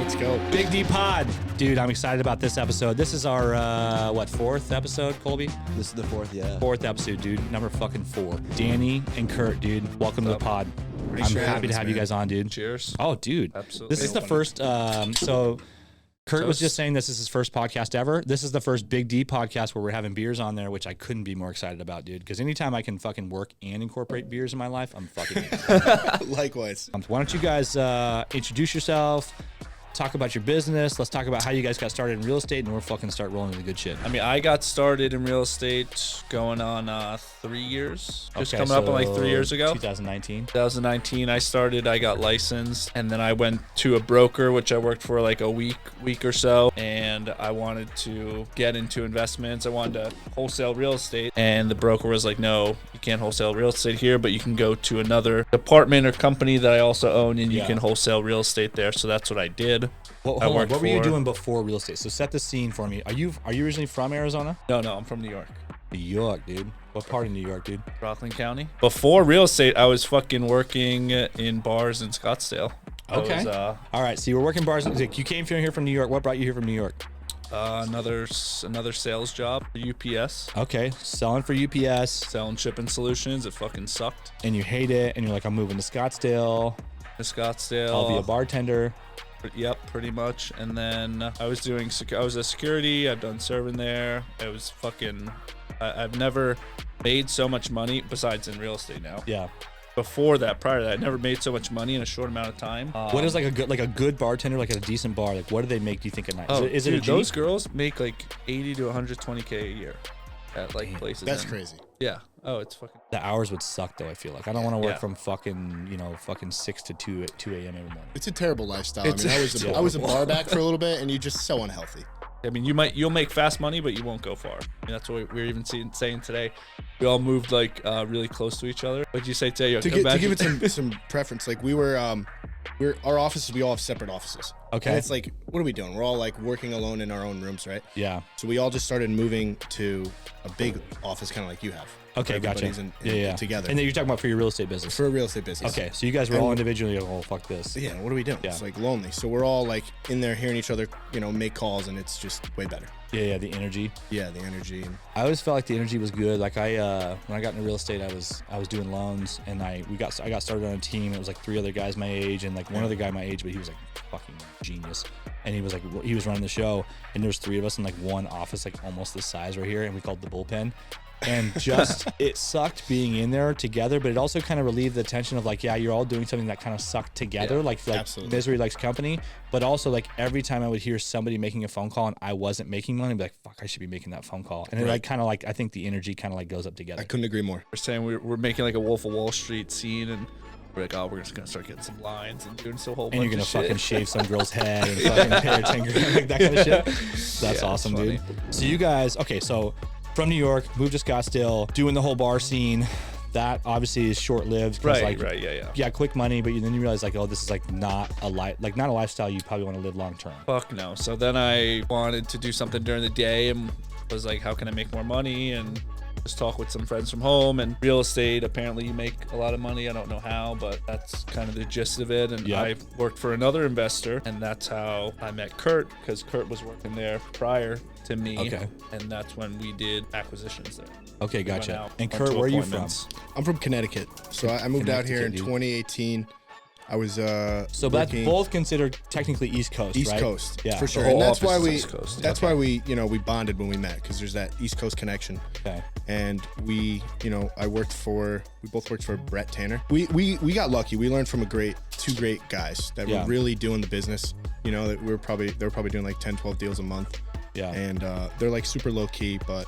Let's go. Big D Pod. Dude, I'm excited about this episode. This is our, fourth episode, Colby? This is the fourth, yeah. Fourth episode, dude. Number fucking 4. Danny and Kurt, dude. Welcome to the pod. I'm happy to have you guys on, dude. Cheers. Oh, dude. Absolutely. This is the first, so Kurt was just saying this is his first podcast ever. This is the first Big D podcast where we're having beers on there, which I couldn't be more excited about, dude. Because anytime I can fucking work and incorporate beers in my life, I'm fucking excited. Likewise. Why don't you guys introduce yourself, talk about your business. Let's talk about how you guys got started in real estate, and we'll fucking start rolling into good shit. I mean, I got started in real estate going on 3 years. Just Okay, coming up on like 3 years ago. 2019. 2019, I got licensed, and then I went to a broker, which I worked for like a week or so, and I wanted to get into investments. I wanted to wholesale real estate, and the broker was like, no, you can't wholesale real estate here, but you can go to another department or company that I also own, and you can wholesale real estate there. So that's what I did. Well, hold on. What were you doing before real estate? So set the scene for me. Are you originally from Arizona? No, I'm from New York. New York, dude. What part of New York, dude? Rockland County. Before real estate, I was fucking working in bars in Scottsdale. Okay. All right. So you were working bars. You came here from New York. What brought you here from New York? Another sales job for UPS. Okay. Selling for UPS. Selling shipping solutions. It fucking sucked. And you hate it. And you're like, I'm moving to Scottsdale. I'll be a bartender. Yep, pretty much. And then I was a security. I've done serving there. I was fucking. I've never made so much money besides in real estate now. Yeah. Before that, prior to that, I never made so much money in a short amount of time. What is like a good bartender, like at a decent bar? Like, what do they make? Do you think a night? Is it a G? Those girls make like 80 to 120K a year at like places. That's crazy. Yeah. Oh, it's fucking. The hours would suck though. I feel like I don't want to work from fucking 6 to 2 a.m. every morning. It's a terrible lifestyle. I was a bar back for a little bit, and you're just so unhealthy. I mean, you'll make fast money, but you won't go far. I mean, that's what we're even saying today. We all moved like really close to each other. What'd you say today? To give it some preference, like we're our offices. We all have separate offices. Okay. And it's like, what are we doing? We're all like working alone in our own rooms, right? Yeah. So we all just started moving to a big office, kind of like you have. Okay, gotcha. Together. And then you're talking about for your real estate business. For a real estate business. Okay, so you guys were all individually like, oh, fuck this. Yeah, what are we doing? Yeah. It's like lonely. So we're all like in there hearing each other, make calls, and it's just way better. Yeah, the energy. Yeah, the energy. I always felt like the energy was good. Like when I got into real estate, I was doing loans, and I got started on a team. It was like 3 other guys my age, and like one other guy my age, but he was like fucking genius. And he was running the show, and there was 3 of us in like one office, like almost this size right here, and we called it the bullpen. And just it sucked being in there together, but it also kind of relieved the tension of like, yeah, you're all doing something that kind of sucked together, like absolutely. Misery likes company. But also like every time I would hear somebody making a phone call and I wasn't making money, I'd be like, fuck, I should be making that phone call. And it like kind of like I think the energy kind of like goes up together. I couldn't agree more. We're saying we're making like a Wolf of Wall Street scene, and we're like, oh, we're just gonna start getting some lines and doing some whole bunch of shit. And you're gonna fucking shave some girl's head and fucking pay her 10 grand, like that kind of shit. That's awesome, dude. So you guys, okay, so from New York, moved to Scottsdale, doing the whole bar scene. That obviously is short-lived. Right, yeah, quick money, but then you realize like, oh, this is like not a lifestyle you probably want to live long term. Fuck no. So then I wanted to do something during the day and was like, how can I make more money? And just talk with some friends from home. And real estate, apparently you make a lot of money. I don't know how, but that's kind of the gist of it. And I worked for another investor, and that's how I met Kurt, because Kurt was working there prior to me. Okay. And that's when we did acquisitions there. Okay, gotcha. And Kurt, where are you from? I'm from Connecticut. So I moved out here in 2018. I was so that's both considered technically East Coast, East right? Coast, yeah, for sure. And that's why we we bonded when we met, because there's that East Coast connection. Okay. And we both worked for Brett Tanner. We got lucky. We learned from two great guys that were really doing the business. That they were probably doing like 10, 12 deals a month. Yeah. And they're like super low key, but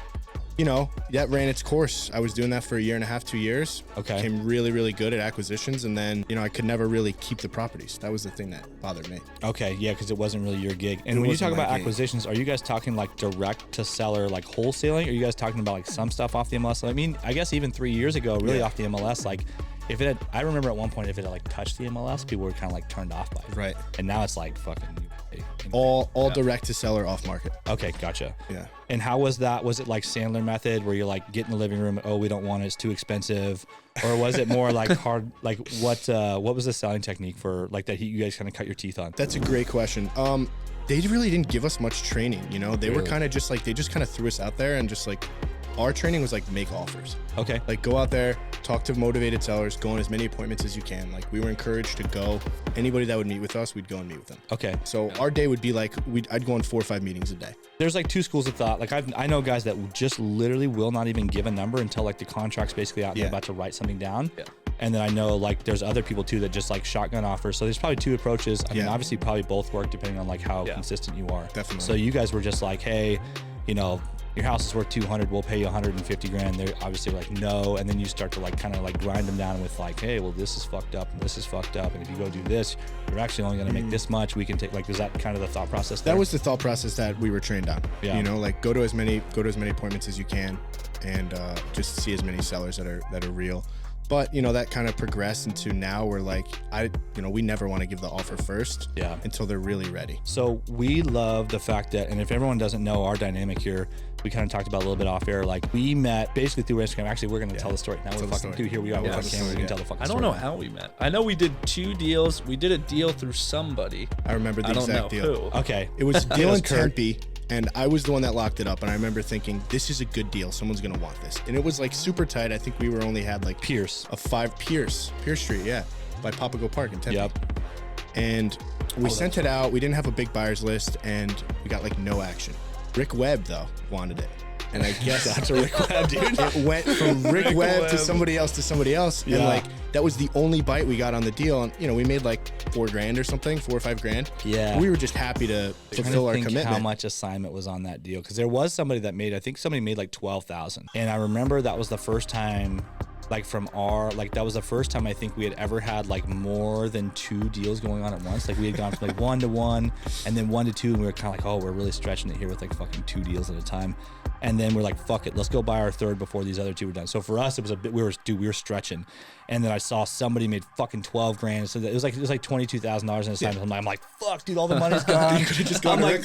that ran its course. I was doing that for a year and a half, 2 years. Okay. Became really, really good at acquisitions. And then, I could never really keep the properties. That was the thing that bothered me. Okay. Yeah. Because it wasn't really your gig. And when you talk about acquisitions, are you guys talking like direct to seller, like wholesaling? Or are you guys talking about like some stuff off the MLS? I mean, I guess even 3 years ago, really off the MLS, like if it had, I remember at one point if it had like touched the MLS, people were kind of like turned off by it. Right. And now it's like fucking all direct to seller off market. Okay, gotcha. Yeah. And how was that? Was it like Sandler method where you're like get in the living room? Oh, we don't want it. It's too expensive. Or was it more like hard? Like what was the selling technique for like that you guys kind of cut your teeth on? That's a great question. They really didn't give us much training. You know, they were kind of just like, they just kind of threw us out there and just like, our training was like make offers. Okay. Like go out there, talk to motivated sellers, go on as many appointments as you can. Like we were encouraged to go. Anybody that would meet with us, we'd go and meet with them. Okay. So our day would be like, I'd go on 4 or 5 meetings a day. There's like two schools of thought. Like I know guys that just literally will not even give a number until like the contract's basically out and they're about to write something down. Yeah. And then I know like there's other people too that just like shotgun offers. So there's probably two approaches. I mean, obviously probably both work depending on like how consistent you are. Definitely. So you guys were just like, hey, you know, your house is worth 200, we'll pay you 150 grand. They're obviously like, no. And then you start to like kind of like grind them down with like, hey, well, this is fucked up and this is fucked up. And if you go do this, you're actually only going to make this much. We can take like, is that kind of the thought process there? That was the thought process that we were trained on. Yeah. You know, like go to as many appointments as you can and just see as many sellers that are real. But, you know, that kind of progressed into now we're like, we never want to give the offer first until they're really ready. So we love the fact that, and if everyone doesn't know our dynamic here, we kind of talked about a little bit off air. Like we met basically through Instagram. Actually, we're going to tell the story. Now we're fucking dude, here we are. We're fucking camera. We can tell the fucking story. I don't know how we met. I know we did 2 deals. We did a deal through somebody. I remember the exact deal. Who. Okay. It was a deal in Tempe. And I was the one that locked it up. And I remember thinking, this is a good deal. Someone's going to want this. And it was like super tight. I think we only had like Pierce Street. Yeah. By Papago Park in Tempe. Yep. And we sent it out. We didn't have a big buyers list and we got like no action. Rick Webb though wanted it. And I guess that's a Rick Webb, dude. It went from Rick Webb to somebody else. Yeah. And like, that was the only bite we got on the deal. And, you know, we made like $4,000 or something, 4 or 5 grand. Yeah. We were just happy to fulfill our commitment. How much assignment was on that deal? Because there was somebody that made, I think somebody made like 12,000. And I remember that was the first time, like that was the first time I think we had ever had like more than 2 deals going on at once. Like we had gone from like 1 to 1 and then 1 to 2. And we were kind of like, oh, we're really stretching it here with like fucking 2 deals at a time. And then we're like, fuck it, let's go buy our 3rd before these other 2 were done. So for us, it was a bit, we were stretching. And then I saw somebody made fucking 12 grand. So it was like $22,000 in assignment. I'm like, fuck, dude, all the money's gone. I'm like,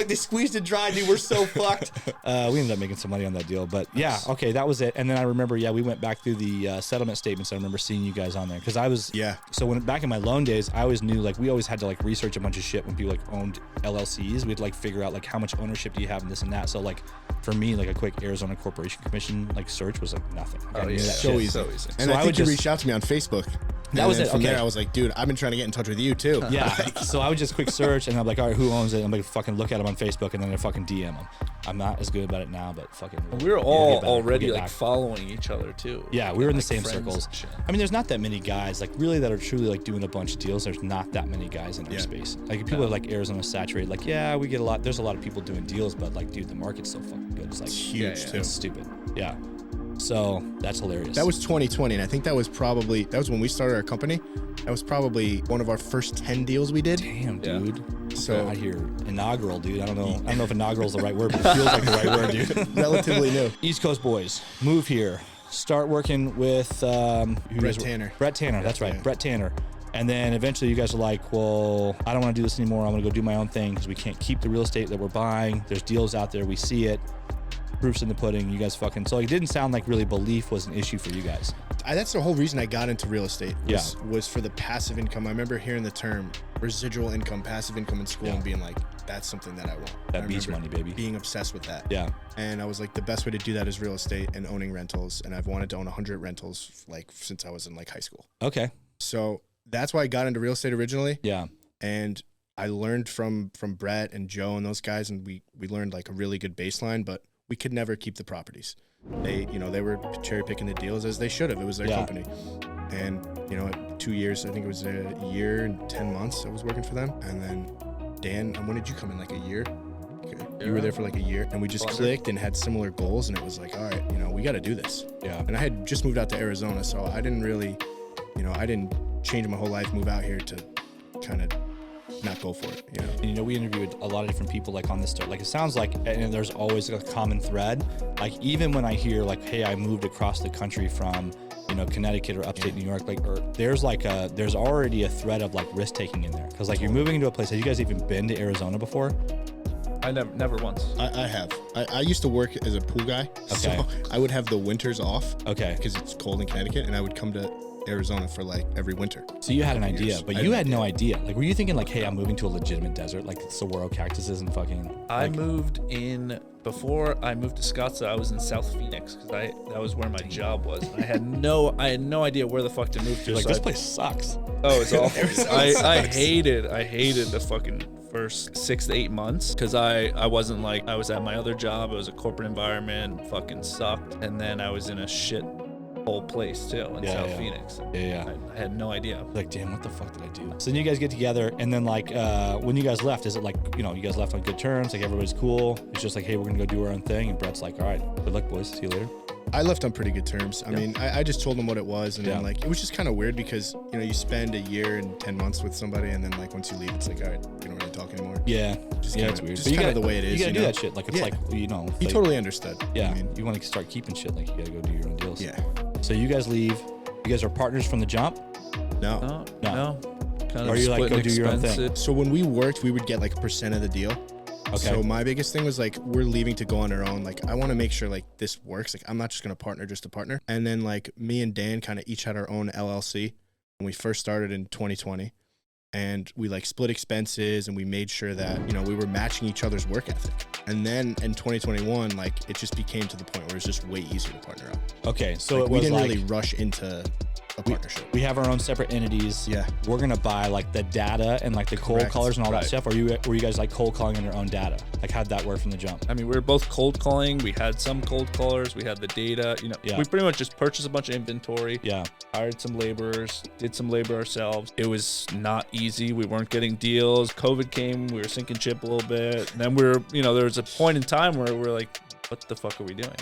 they squeezed it dry, dude. We're so fucked. We ended up making some money on that deal, but yeah, okay, that was it. And then I remember, we went back through the settlement statements. I remember seeing you guys on there because I was, So when back in my loan days, I always knew like we always had to like research a bunch of shit when people like owned LLCs. We'd like figure out like how much ownership do you have in this and that. So like for me, like a quick Arizona Corporation Commission like search was like nothing. So easy. And I think you reached out to me on Facebook. That was it. From there, I was like, dude, I've been trying to get in touch with you too. Yeah. So I would just quick search and I'm like, all right, who owns it? I'm like, fucking look at them on Facebook and then I fucking DM them. I'm not as good about it now, but fucking. We were all already like following each other too. Yeah, we were in the same circles. I mean, there's not that many guys like really that are truly like doing a bunch of deals. There's not that many guys in our space. Like people are like Arizona saturated. Like we get a lot. There's a lot of people doing deals, but like, dude, the market's so fucking good. It's like huge too. It's stupid. Yeah. So that's hilarious. That was 2020, and I think that was when we started our company. That was probably one of our first 10 deals we did. Damn, dude. So I hear inaugural, dude. I don't know if inaugural is the right word, but it feels like the right word, dude. Relatively new. East Coast boys, move here. Start working with Brett Tanner. Brett Tanner, that's right. Brett Tanner. And then eventually you guys are like, well, I don't want to do this anymore. I'm going to go do my own thing because we can't keep the real estate that we're buying. There's deals out there. We see it. Proof's in the pudding. You guys fucking. So it didn't sound like really belief was an issue for you guys. That's the whole reason I got into real estate was for the passive income. I remember hearing the term residual income, passive income in school and being like, that's something that I want. That beach money, baby. Being obsessed with that. Yeah. And I was like, the best way to do that is real estate and owning rentals. And I've wanted to own 100 rentals like since I was in like high school. Okay. So that's why I got into real estate originally. Yeah. And I learned from Brett and Joe and those guys, and we learned like a really good baseline, but we could never keep the properties. They were cherry picking the deals as they should have. It was their company. And, 2 years, I think it was a year and 10 months I was working for them. And then Dan, when did you come in? Like a year? Okay. You were there for like a year, and we just clicked and had similar goals. And it was like, all right, we got to do this. Yeah. And I had just moved out to Arizona. So I didn't really, I didn't change my whole life, move out here to kind of not go for it, And we interviewed a lot of different people like on this start. Like it sounds like, and there's always a common thread. Like even when I hear like, hey, I moved across the country from you know, Connecticut or upstate New York, like, or there's already a thread of like risk taking in there. Cause like you're moving into a place. Have you guys even been to Arizona before? I never once. I have. I used to work as a pool guy. Okay. So I would have the winters off. Okay. Because it's cold in Connecticut, and I would come to Arizona for like every winter. So you had an idea, years. but you had no idea. Like, were you thinking like, hey, I'm moving to a legitimate desert, like saguaro cactuses and fucking? I moved in before I moved to Scottsdale. I was in South Phoenix because that was where my job was. And I had no idea where the fuck to move to. Like, so this place sucks. Oh, it's awful. I hated the fucking first 6 to 8 months because I wasn't like, I was at my other job. It was a corporate environment, fucking sucked. And then I was in a shit whole place too in South Phoenix. Yeah. I had no idea. Like, damn, what the fuck did I do? So then you guys get together, and then like when you guys left, is it like, you know, you guys left on good terms, like everybody's cool? It's just like, hey, we're gonna go do our own thing, and Brett's like, all right, good luck, boys, see you later. I left on pretty good terms. I mean, I just told them what it was, and then like, it was just kind of weird because, you know, you spend a year and 10 months with somebody, and then like once you leave, it's like, all right, we don't really talk anymore. Yeah, Just yeah, kinda, it's weird. Just kind of the way it is. You gotta do know? that shit. Like, it's like, you know, He like, totally understood. Yeah, I mean, you want to start keeping shit. Like, you gotta go do your own deals. yeah. So you guys leave. You guys are partners from the jump. No. No. Kind Or you, like, go do your own thing? So when we worked, we would get like a % of the deal. Okay. So my biggest thing was like, we're leaving to go on our own. Like, I want to make sure like this works. Like, I'm not just going to partner just to partner. And then like me and Dan kind of each had our own LLC when we first started in 2020. And we like split expenses, and we made sure that, you know, we were matching each other's work ethic. And then in 2021, like it just became to the point where it's just way easier to partner up. Okay, so Like, it we was didn't like, really rush into a partnership. we have our own separate entities. Yeah. We're gonna buy like the data and like the cold Correct. callers and all that Right. stuff. Were you guys like cold calling on your own data? Like, how'd that work from the jump? I mean, we were both cold calling. We had some cold callers. We had the data. You know, we pretty much just purchased a bunch of inventory. Yeah. Hired some laborers. Did some labor ourselves. It was not easy. We weren't getting deals. COVID came. We were sinking chip a little bit. And then there was a point in time where we're like, what the fuck are we doing?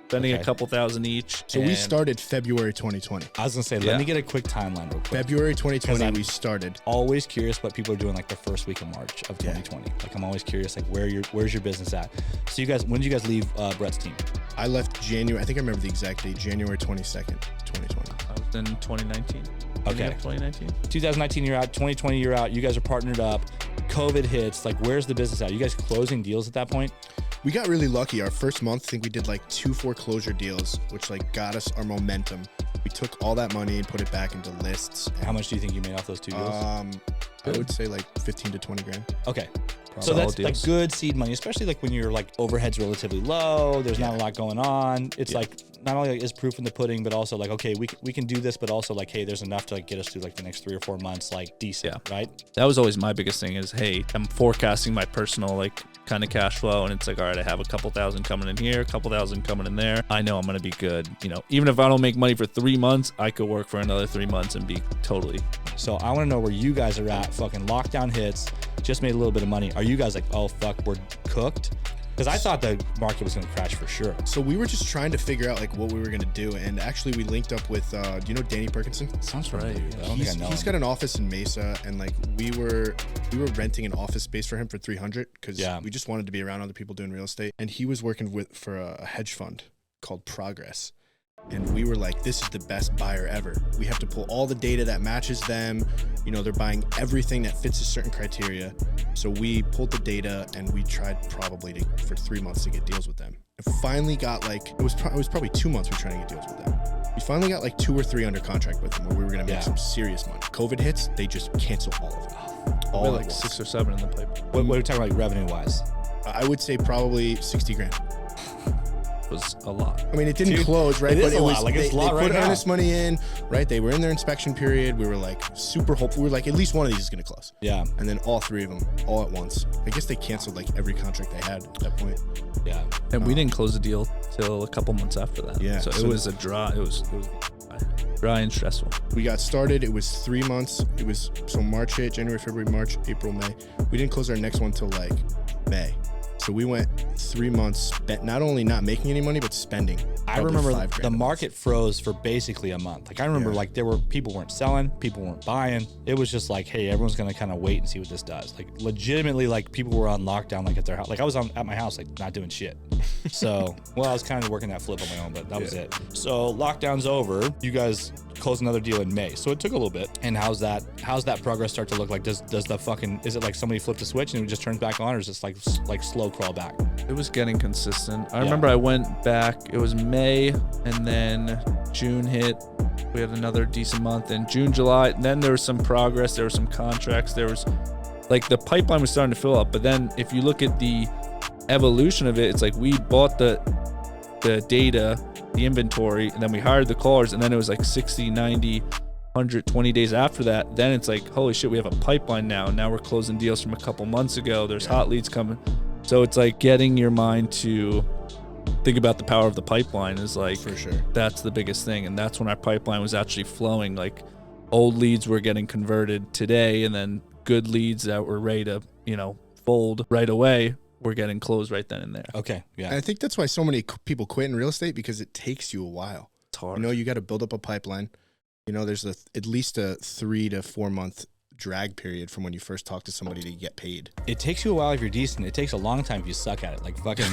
Spending a couple thousand each. So we started February 2020. I was gonna say, let me get a quick timeline real quick. February 2020, I'm we started. Always curious what people are doing like the first week of March of 2020. Like, I'm always curious, like where's your business at? So you guys, when did you guys leave Brett's team? I left January, I think I remember the exact date, January 22nd, 2020. I was in 2019. Okay. 2019. 2019 you're out, 2020 you're out. You guys are partnered up. COVID hits. Like, where's the business at? You guys closing deals at that point? We got really lucky. Our first month, I think we did like 2 foreclosure deals, which like got us our momentum. We took all that money and put it back into lists. How much do you think you made off those 2 deals? I would say like 15 to 20 grand. Okay. Probably. So that's like Deals. good seed money, especially like when you're like overhead's relatively low. There's not a lot going on. It's like not only is proof in the pudding, but also like, okay, we can do this, but also like, hey, there's enough to like get us through like the next 3 or 4 months, like decent, right? That was always my biggest thing is, hey, I'm forecasting my personal like kind of cash flow, and it's like, all right, I have a couple thousand coming in here, a couple thousand coming in there. I know I'm gonna be good. You know, even if I don't make money for 3 months, I could work for another 3 months and be totally. So I want to know where you guys are at. Fucking lockdown hits, just made a little bit of money. Are you guys like, oh fuck, we're cooked? Because I thought the market was going to crash for sure. So we were just trying to figure out like what we were going to do. And actually we linked up with, do you know Danny Perkinson? Sounds right. I don't think I know He's him. got an office in Mesa, and like we were renting an office space for him for $300 because we just wanted to be around other people doing real estate. And he was working for a hedge fund called Progress. And we were like, this is the best buyer ever. We have to pull all the data that matches them. You know, they're buying everything that fits a certain criteria. So we pulled the data, and we tried probably for 3 months to get deals with them. And finally got like, it was probably 2 months we were trying to get deals with them. We finally got like 2 or 3 under contract with them where we were going to make some serious money. COVID hits, they just cancel all of it. All like 6 or 7 in the pipe. What are we talking about, like, revenue wise? I would say probably 60 grand. Was a lot. I mean, it didn't close, right? It is but a it was, lot. Like, they, it's a lot they right put now. earnest money in, right? They were in their inspection period. We were like super hopeful. We were like, at least one of these is going to close. Yeah. And then all 3 of them, all at once. I guess they canceled like every contract they had at that point. Yeah. And we didn't close the deal till a couple months after that. Yeah. So it was a dry. It was dry and stressful. We got started. It was 3 months. It was so March hit, January, February, March, April, May. We didn't close our next one till like May. So we went 3 months, spent not only not making any money, but spending. I remember the market froze for basically a month. Like I remember like people weren't selling, people weren't buying. It was just like, hey, everyone's going to kind of wait and see what this does. Like legitimately, like people were on lockdown, like at their house. Like I was at my house, like not doing shit. So, well, I was kind of working that flip on my own, but that was it. So lockdown's over. You guys closed another deal in May. So it took a little bit. And how's that progress start to look like? Does the fucking, is it like somebody flipped a switch and it just turns back on, or is it like slow crawl back? It was getting consistent. I remember I went back, it was May, and then June hit. We had another decent month in June, July. And then there was some progress. There were some contracts. There was like the pipeline was starting to fill up. But then if you look at the evolution of it, it's like we bought the data, the inventory, and then we hired the callers, and then it was like 60, 90, 120 days after that. Then it's like, holy shit, we have a pipeline now. Now we're closing deals from a couple months ago. There's hot leads coming. So it's like getting your mind to think about the power of the pipeline is like, for sure, that's the biggest thing. And that's when our pipeline was actually flowing. Like old leads were getting converted today, and then good leads that were ready to, fold right away were getting closed right then and there. Okay. Yeah. And I think that's why so many people quit in real estate, because it takes you a while. It's hard. You got to build up a pipeline. There's at least a 3 to 4 month drag period from when you first talk to somebody to get paid. It takes you a while if you're decent. It takes a long time if you suck at it. Like fucking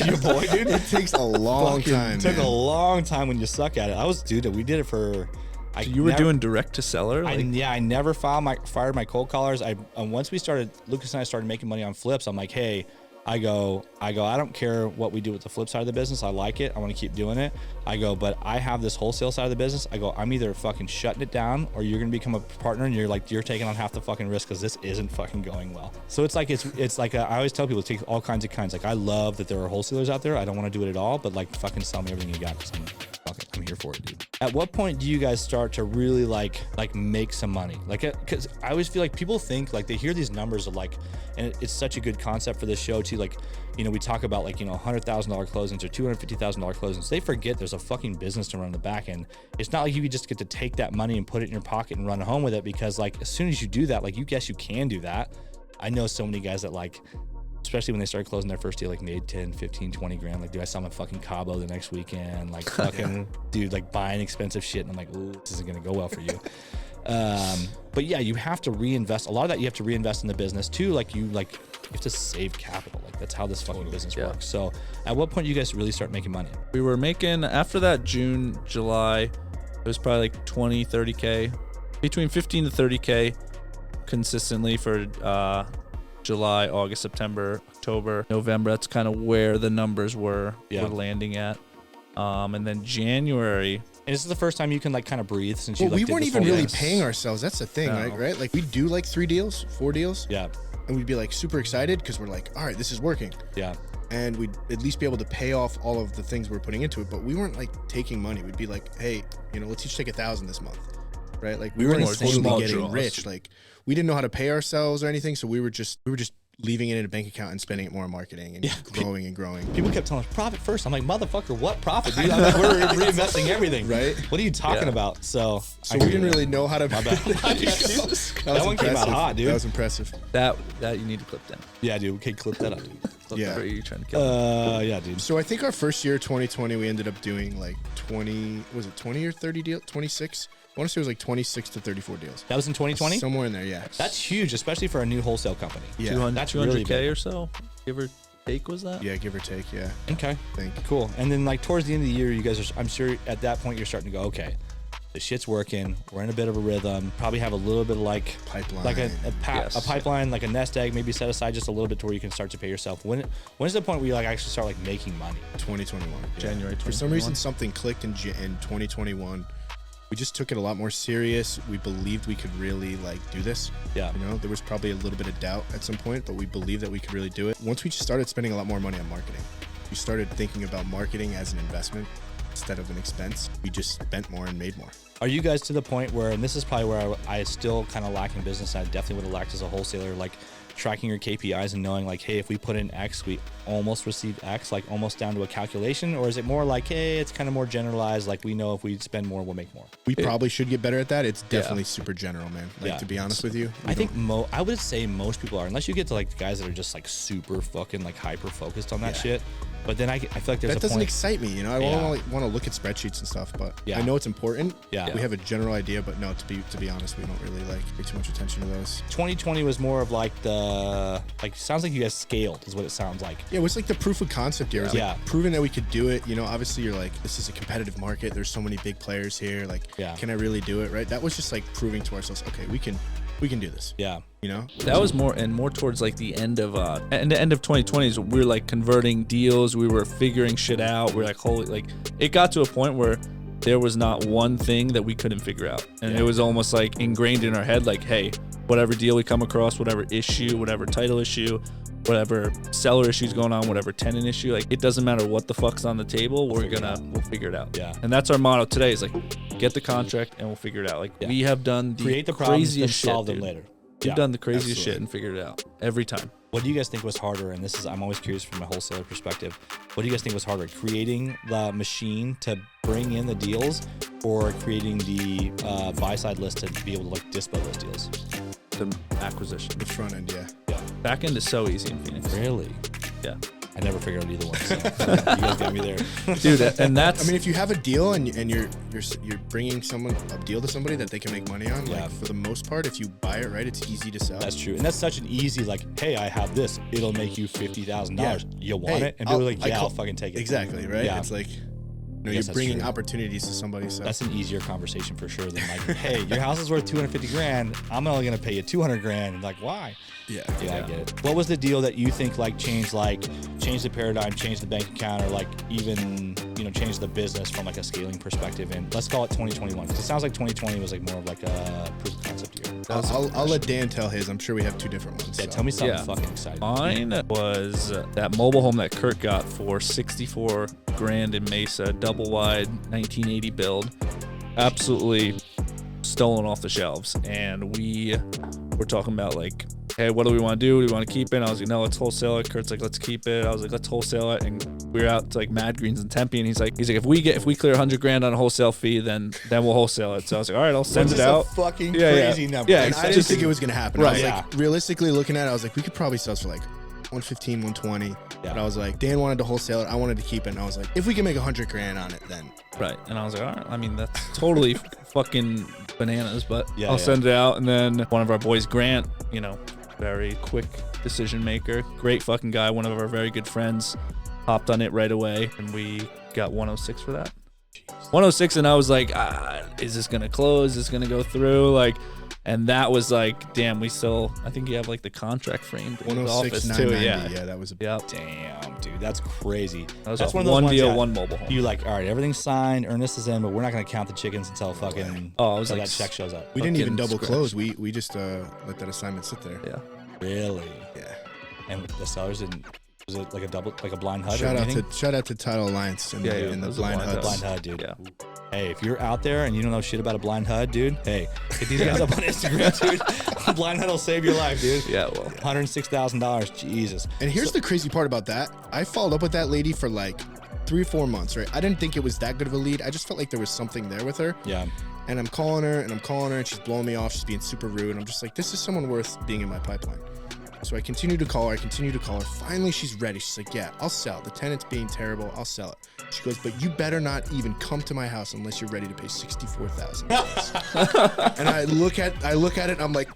your boy, dude. It takes a long time. It took a long time when you suck at it. We did it for. So you were doing direct to seller? I never fired my cold callers. Once Lucas and I started making money on flips, I'm like, hey, I go, I don't care what we do with the flip side of the business. I like it. I want to keep doing it. I go, but I have this wholesale side of the business. I go, I'm either fucking shutting it down, or you're going to become a partner and you're taking on half the fucking risk, because this isn't fucking going well. So it's like, I always tell people it takes all kinds of kinds. Like I love that there are wholesalers out there. I don't want to do it at all, but like fucking sell me everything you got, because I'm here for it, dude. At what point do you guys start to really like make some money? Like, because I always feel like people think, like they hear these numbers of like, and it's such a good concept for this show too. Like, we talk about like, $100,000 closings or $250,000 closings. They forget there's a fucking business to run in the back end. It's not like you just get to take that money and put it in your pocket and run home with it, because like as soon as you do that, like you can do that. I know so many guys that like, especially when they started closing their first deal, like made 10, 15, 20 grand. Like, dude, I saw my fucking Cabo the next weekend. Like fucking dude, like buying expensive shit. And I'm like, ooh, this isn't going to go well for you. But yeah, you have to reinvest. A lot of that you have to reinvest in the business too. Like you have to save capital. Like that's how this fucking business works. So at what point do you guys really start making money? We were making, after that June, July, it was probably like 20, 30K, between 15 to 30K consistently for, July, August, September, October, November. That's kind of where the numbers were landing at. And then January. And this is the first time you can like kind of breathe since we weren't even really paying ourselves. That's the thing, right? Like we do like 3 deals, 4 deals. Yeah. And we'd be like super excited because we're like, all right, this is working. Yeah. And we'd at least be able to pay off all of the things we're putting into it. But we weren't like taking money. We'd be like, hey, let's each take 1,000 this month. Right? Like we weren't totally getting rich. Like we didn't know how to pay ourselves or anything. So we were just leaving it in a bank account and spending it more on marketing and growing and growing. People kept telling us profit first. I'm like, motherfucker, what profit, dude? I'm like, we're reinvesting everything. Right? What are you talking about? So we didn't really know how to. My bad. That one came out hot, dude. That was impressive. That you need to clip down. Yeah, dude. Okay, clip that up, dude. Yeah. What are you trying to kill? Yeah, dude. So I think our first year, 2020, we ended up doing like 20 or 30 deals? 26? I want to say it was like 26 to 34 deals. That was in 2020? Somewhere in there, yeah. That's huge, especially for a new wholesale company. Yeah. 200K or so, give or take, was that? Yeah, give or take, yeah. Okay. Think. Cool. And then like towards the end of the year, you guys are, I'm sure at that point you're starting to go, okay, the shit's working. We're in a bit of a rhythm. Probably have a little bit of like pipeline, like a pipeline, like a nest egg, maybe set aside just a little bit to where you can start to pay yourself. When's the point where you like actually start like making money? 2021. January 2021. For some reason, something clicked in 2021. We just took it a lot more serious. We believed we could really like do this. Yeah. There was probably a little bit of doubt at some point, but we believed that we could really do it. Once we just started spending a lot more money on marketing, we started thinking about marketing as an investment instead of an expense. We just spent more and made more. Are you guys to the point where, and this is probably where I still kind of lack in business, and I definitely would have lacked as a wholesaler, like tracking your KPIs and knowing like, hey, if we put in X, we almost receive X, like almost down to a calculation? Or is it more like, hey, it's kind of more generalized, like we know if we spend more, we'll make more? We probably should get better at that. It's definitely super general, man. Like, to be honest with you. I think I would say most people are, unless you get to like guys that are just like super fucking like hyper focused on that shit. But then I feel like there's that doesn't excite me, you know. I want to look at spreadsheets and stuff, but I know it's important. Yeah, we have a general idea, but no, to be honest, we don't really like pay too much attention to those. 2020 was more of like sounds like you guys scaled, is what it sounds like. Yeah, it was like the proof of concept year. It was like proving that we could do it. You know, obviously you're like, this is a competitive market. There's so many big players here. Like, can I really do it? Right. That was just like proving to ourselves, okay, we can do this. Yeah. You know, that was more towards like the end of 2020s. We were like converting deals. We were figuring shit out. We're like, holy, like it got to a point where there was not one thing that we couldn't figure out. And it was almost like ingrained in our head, like, hey, whatever deal we come across, whatever issue, whatever title issue, whatever seller issues going on, whatever tenant issue, like it doesn't matter what the fuck's on the table, we'll figure it out. Yeah. And that's our motto today, is like, get the contract and we'll figure it out. Like we have done the create the problems and shit, solve them later. We've done the craziest shit and figured it out every time. What do you guys think was harder? And this is, I'm always curious from a wholesaler perspective. What do you guys think was harder? Creating the machine to bring in the deals, or creating the buy side list to be able to like dispo those deals? The acquisition. The front end, yeah. Back end is so easy in Phoenix. Really? Yeah. I never figured out either one. So you guys got me there, dude. And that's. I mean, if you have a deal and you're bringing a deal to somebody that they can make money on, like for the most part, if you buy it right, it's easy to sell. That's true, and that's such an easy like, hey, I have this. It'll make you $50,000. You want it? And people are like, I'll fucking take it. Exactly, right? Yeah. It's like, you're bringing opportunities to somebody. So that's an easier conversation for sure than like, hey, your house is worth $250,000. I'm only gonna pay you $200,000. Like, why? Yeah, I get it. What was the deal that you think like changed the paradigm, changed the bank account, or like even changed the business from like a scaling perspective? And let's call it 2021, because it sounds like 2020 was like more of like a proof of concept year. I'll let Dan tell his. I'm sure we have two different ones. Yeah, tell me something fucking exciting. Mine was that mobile home that Kurt got for $64,000 in Mesa, double wide, 1980 build, absolutely stolen off the shelves. And we were talking about like, hey, what do we want to do? Do we want to keep it? And I was like, no, let's wholesale it. Kurt's like, let's keep it. I was like, let's wholesale it. And we were out to like Mad Greens in Tempe, and he's like, if we clear $100,000 on a wholesale fee, then we'll wholesale it. So I was like, all right, I'll send it out. A fucking crazy number. Yeah, and I didn't think it was gonna happen. Right. I was like, realistically looking at it, I was like, we could probably sell this for like 115, 120. Yeah. But I was like, Dan wanted to wholesale it. I wanted to keep it. And I was like, if we can make $100,000 on it, then. Right. And I was like, all right. I mean, that's totally fucking bananas, but I'll send it out. And then one of our boys, Grant, very quick decision maker, great fucking guy, one of our very good friends, hopped on it right away, and we got 106 for that. 106, and I was like, is this gonna close? Is this gonna go through? Like, and that was like, damn, I think you have like the contract framed in the office too. Yeah, that was damn, dude, that's crazy. That's one of those deal, one mobile home. You like, all right, everything's signed, Ernest is in, but we're not gonna count the chickens until fucking until that check shows up. We didn't even double close. We just let that assignment sit there. Yeah. Really? Yeah. And the sellers didn't. Was it like a blind HUD? Shout out to Title Alliance and the blind HUD. Blind HUD, dude. Yeah. Hey, if you're out there and you don't know shit about a blind HUD, dude, hey, get these guys up on Instagram, dude. A blind HUD will save your life, dude. Yeah, well. $106,000, Jesus. And here's the crazy part about that. I followed up with that lady for like 3 or 4 months, right? I didn't think it was that good of a lead. I just felt like there was something there with her. Yeah. And I'm calling her and she's blowing me off. She's being super rude. I'm just like, this is someone worth being in my pipeline. So I continue to call her. Finally, she's ready. She's like, yeah, I'll sell. The tenant's being terrible. I'll sell it. She goes, but you better not even come to my house unless you're ready to pay $64,000. And I look at it. And I'm like,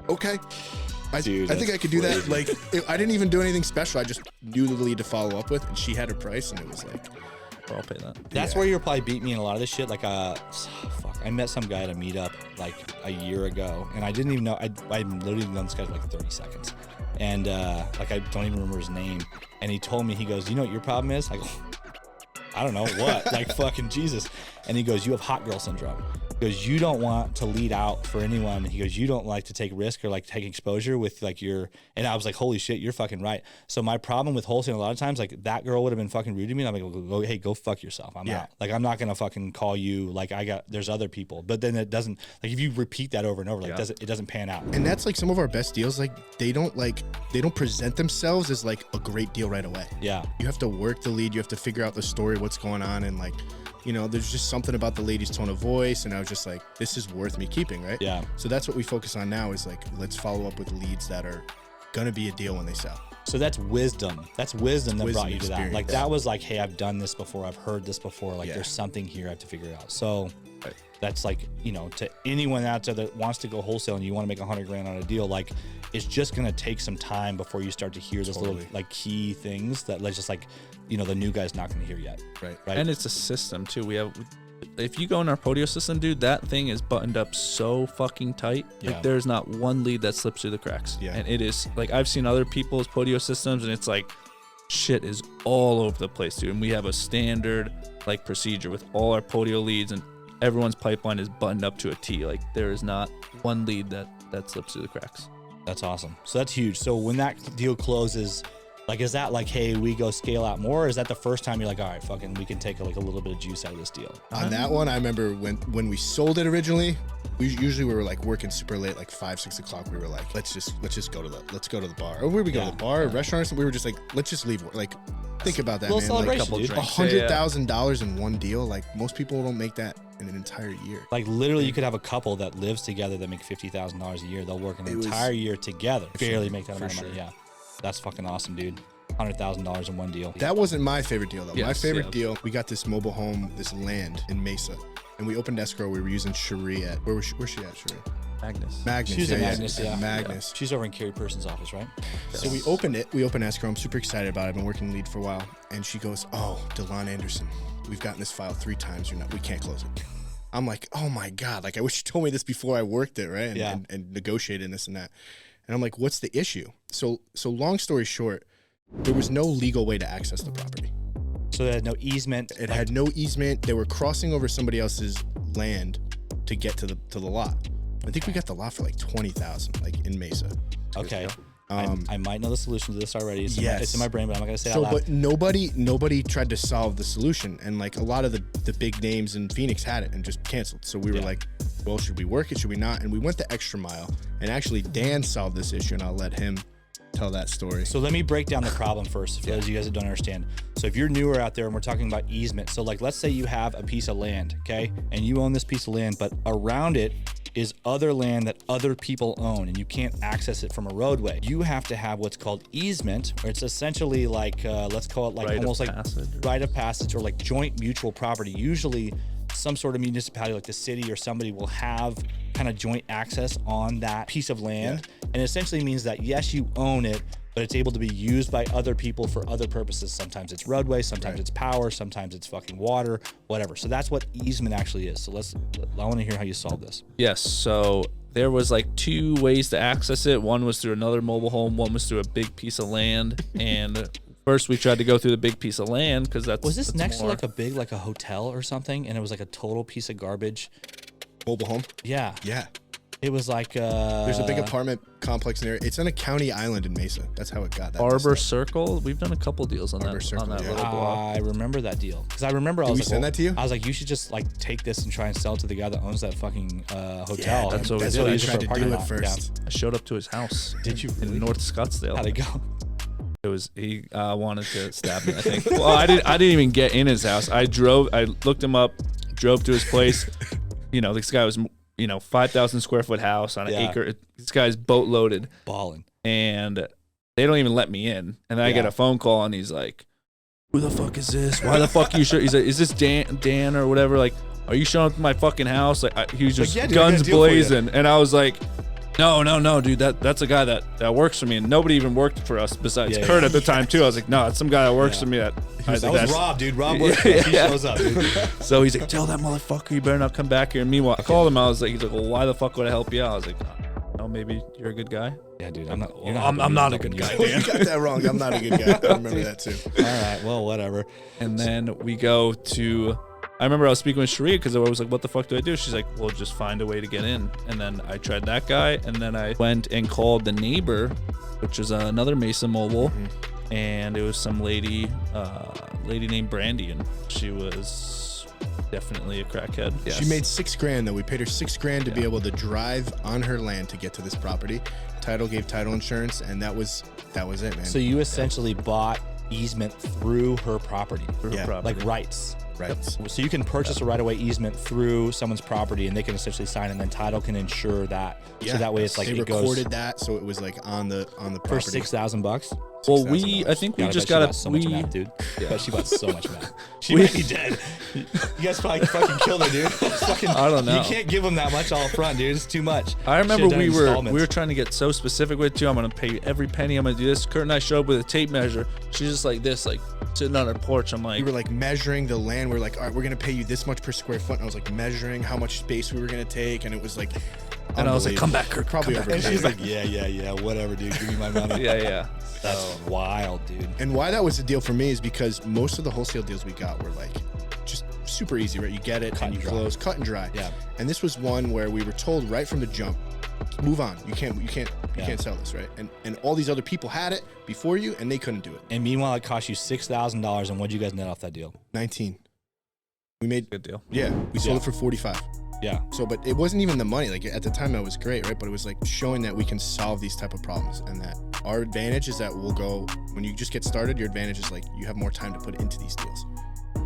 okay. I think I could do that. Like, I didn't even do anything special. I just knew the lead to follow up with, and she had her price, and it was like, I'll pay that. That's where you'll probably beat me in a lot of this shit. Like, I met some guy at a meetup like a year ago, and I didn't even know. I literally known this guy for like 30 seconds, and like I don't even remember his name. And he told me, he goes, "You know what your problem is?" I go, "I don't know what." Like fucking Jesus. And he goes, "You have hot girl syndrome." He goes, you don't want to lead out for anyone. He goes, you don't like to take risk or like take exposure with like your, and I was like, holy shit, you're fucking right. So my problem with wholesaling a lot of times, like that girl would have been fucking rude to me. And I'm like, hey, go fuck yourself. I'm out. Like, I'm not going to fucking call you. Like there's other people, but then it doesn't, like if you repeat that over and over, like it doesn't pan out. And that's like some of our best deals. Like they don't present themselves as like a great deal right away. Yeah. You have to work the lead. You have to figure out the story, what's going on. And like, you know, there's just something about the lady's tone of voice. And I was just like, this is worth me keeping, right? Yeah. So that's what we focus on now is like, let's follow up with leads that are going to be a deal when they sell. So that's wisdom. That's wisdom that brought you to that. Like that was like, hey, I've done this before. I've heard this before. Like there's something here I have to figure out. So that's like, you know, to anyone out there that wants to go wholesale and you want to make $100 grand on a deal, like it's just going to take some time before you start to hear those little like key things that like just like, you know, the new guy's not going to hear yet. Right. And it's a system too. If you go in our Podio system, dude, that thing is buttoned up so fucking tight. Like there's not one lead that slips through the cracks. Yeah. And it is like, I've seen other people's Podio systems and it's like shit is all over the place, dude. And we have a standard like procedure with all our Podio leads and everyone's pipeline is buttoned up to a T. Like there is not one lead that slips through the cracks. That's awesome. So that's huge. So when that deal closes, like, is that like, hey, we go scale out more? Or is that the first time you're like, all right, fucking, we can take like a little bit of juice out of this deal? On that one, I remember when we sold it originally, we were like working super late, like 5-6 o'clock. We were like, let's just go to the bar. Or where we go to the bar, or restaurant or something. We were just like, let's just leave. Like, think about that, man. Celebration, like $100,000 in one deal. Like most people don't make that in an entire year. Like literally, you could have a couple that lives together that make $50,000 a year. They'll work an entire year together, barely make that amount of money. Yeah, that's fucking awesome, dude. $100,000 in one deal. That wasn't my favorite deal though. My favorite deal, we got this mobile home, this land in Mesa, and we opened escrow. We were using Cherie at where's she at, Cherie? Magnus. She's at Magnus, yeah. Magnus. She's over in Carrie Person's office, right? So we opened escrow. I'm super excited about it. I've been working lead for a while, and she goes, "Oh, DeLon Anderson, we've gotten this file 3 times. We can't close it." I'm like, oh my God, like I wish you told me this before I worked it, right? And negotiated and this and that. And I'm like, what's the issue? So long story short, there was no legal way to access the property. So it had no easement. It had no easement. They were crossing over somebody else's land to get to the lot. I think we got the lot for like $20,000, like in Mesa. Okay. I might know the solution to this already. It's in my brain, but I'm not gonna say it out loud. But nobody tried to solve the solution, and like a lot of the big names in Phoenix had it and just canceled. So we were like, well, should we work it? Should we not? And we went the extra mile. And actually, Dan solved this issue, and I'll let him tell that story. So let me break down the problem first for those of you guys that don't understand. So if you're newer out there and we're talking about easement, so like let's say you have a piece of land, okay, and you own this piece of land, but around it is other land that other people own and you can't access it from a roadway. You have to have what's called easement, or it's essentially like let's call it like almost like rite of passage or like joint mutual property. Usually some sort of municipality like the city or somebody will have kind of joint access on that piece of land. And it essentially means that yes, you own it, but it's able to be used by other people for other purposes. Sometimes it's roadway, sometimes it's power, sometimes it's fucking water, whatever. So that's what easement actually is. So I want to hear how you solve this. Yes. So there was like 2 ways to access it. One was through another mobile home. One was through a big piece of land. And first we tried to go through the big piece of land because was this next to like a big, like a hotel or something? And it was like a total piece of garbage. Mobile home? Yeah. Yeah. It was like there's a big apartment complex in there. It's on a county island in Mesa. That's how it got that. Arbor Circle. We've done a couple deals on Arbor that. Circle, on that little block. I remember that deal because I remember I was like, send that to you? I was like, you should just like take this and try and sell it to the guy that owns that fucking hotel. Yeah, that's what I tried to do at first. I showed up to his house. Did you in North Scottsdale? How'd it go? It was he wanted to stab me, I think. Well, I didn't even get in his house. I looked him up, drove to his place. You know, this guy was 5,000 square foot house on an acre. This guy's boat loaded, balling, and they don't even let me in. And then I get a phone call, and he's like, "Who the fuck is this? Why the fuck are you sure?" He's like, "Is this Dan or whatever? Like, are you showing up to my fucking house?" Like, he was just guns blazing, and I was like, No, dude, that's a guy that works for me, and nobody even worked for us besides Kurt at the time too. I was like, no, it's some guy that works for me. That was Rob, dude. Rob works for us. He shows up, dude. So he's like, tell that motherfucker you better not come back here. And meanwhile, I called him. He's like, well, why the fuck would I help you out? I was like, no, maybe you're a good guy. Yeah, dude, I'm not. I'm not a good guy. Dan. You got that wrong. I'm not a good guy. I remember that too. All right, well, whatever. And then we go to I remember I was speaking with Sharia because I was like, what the fuck do I do? She's like, well, just find a way to get in. And then I tried that guy. And then I went and called the neighbor, which is another Mesa Mobile. And it was some lady named Brandy. And she was definitely a crackhead. Yes. She made $6,000 though. We paid her $6,000 to be able to drive on her land to get to this property. Title gave title insurance, and that was it, man. So you essentially bought easement through her property. Like rights. Right. Yep. So you can purchase a right-of-way easement through someone's property, and they can essentially sign, and then title can insure that. Yeah. So that way, it's like they it goes recorded that, so it was like on the property for $6,000. Well, I think we just got so much meth, dude. Yeah. But she bought so much meth. She might be dead. You guys probably fucking killed her, dude. Fucking, I don't know. You can't give them that much all front, dude. It's too much. I remember we were trying to get so specific with you. I'm gonna pay you every penny. I'm gonna do this. Kurt and I showed up with a tape measure. She's just like this, like sitting on her porch. I'm like, we were like measuring the land. We're like, all right, we're gonna pay you this much per square foot. And I was like measuring how much space we were gonna take, and it was like, and I was like, come back, Kurt. Probably over. And she's like, yeah, whatever, dude. Give me my money. Yeah. That's wild, dude. And why that was a deal for me is because most of the wholesale deals we got were like just super easy, right? You get it and you close, cut and dry. Yeah. And this was one where we were told right from the jump, move on. You can't sell this, right? And all these other people had it before you, and they couldn't do it. And meanwhile, it cost you $6,000. And what'd you guys net off that deal? 19. We made good deal. Yeah, we sold it for 45. Yeah. So, but it wasn't even the money. Like at the time, that was great, right? But it was like showing that we can solve these type of problems, and that our advantage is that we'll go when you just get started. Your advantage is like you have more time to put into these deals.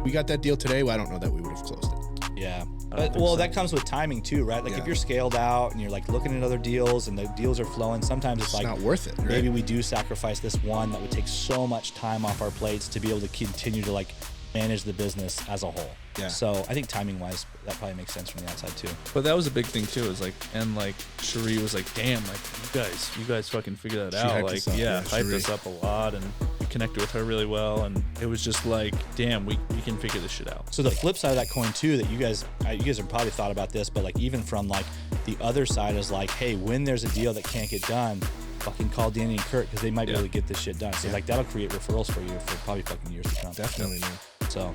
We got that deal today. Well, I don't know that we would have closed it. Yeah. But, that comes with timing too, right? Like if you're scaled out and you're like looking at other deals and the deals are flowing, sometimes it's like not worth it. Right? Maybe we do sacrifice this one that would take so much time off our plates to be able to continue to like manage the business as a whole. Yeah. So I think timing wise, that probably makes sense from the outside too. But that was a big thing too. Is like, and like Cherie was like, damn, like you guys fucking figured that out. Like, hyped us up a lot, and we connected with her really well. And it was just like, damn, we can figure this shit out. So the flip side of that coin too, that you guys have probably thought about this, but like even from like the other side is like, hey, when there's a deal that can't get done, fucking call Danny and Kurt because they might be able to get this shit done. So like that'll create referrals for you for probably fucking years to come. Definitely, man. So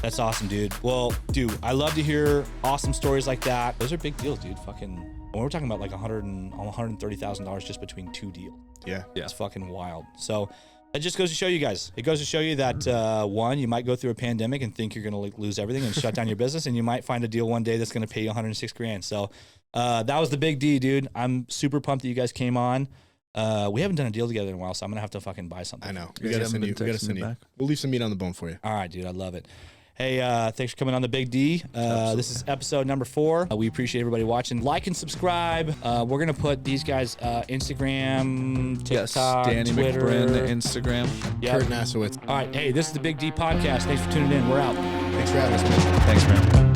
that's awesome, dude. Well, dude, I love to hear awesome stories like that. Those are big deals, dude. Fucking, when we're talking about like $130,000 just between two deals. Yeah. It's fucking wild. So it just goes to show you guys. It goes to show you that one, you might go through a pandemic and think you're going to like lose everything and shut down your business, and you might find a deal one day that's going to pay you $106,000. So that was the big D, dude. I'm super pumped that you guys came on. We haven't done a deal together in a while, so I'm gonna have to fucking buy something. I know. We gotta send you. We'll leave some meat on the bone for you. All right, dude. I love it. Hey, thanks for coming on the Big D. This is episode number 4. We appreciate everybody watching. Like and subscribe. We're gonna put these guys Instagram, TikTok, Danny Twitter, McBrin, Instagram. Kurt Nasowitz. All right. Hey, this is the Big D podcast. Thanks for tuning in. We're out. Thanks for having us, man. Thanks, man.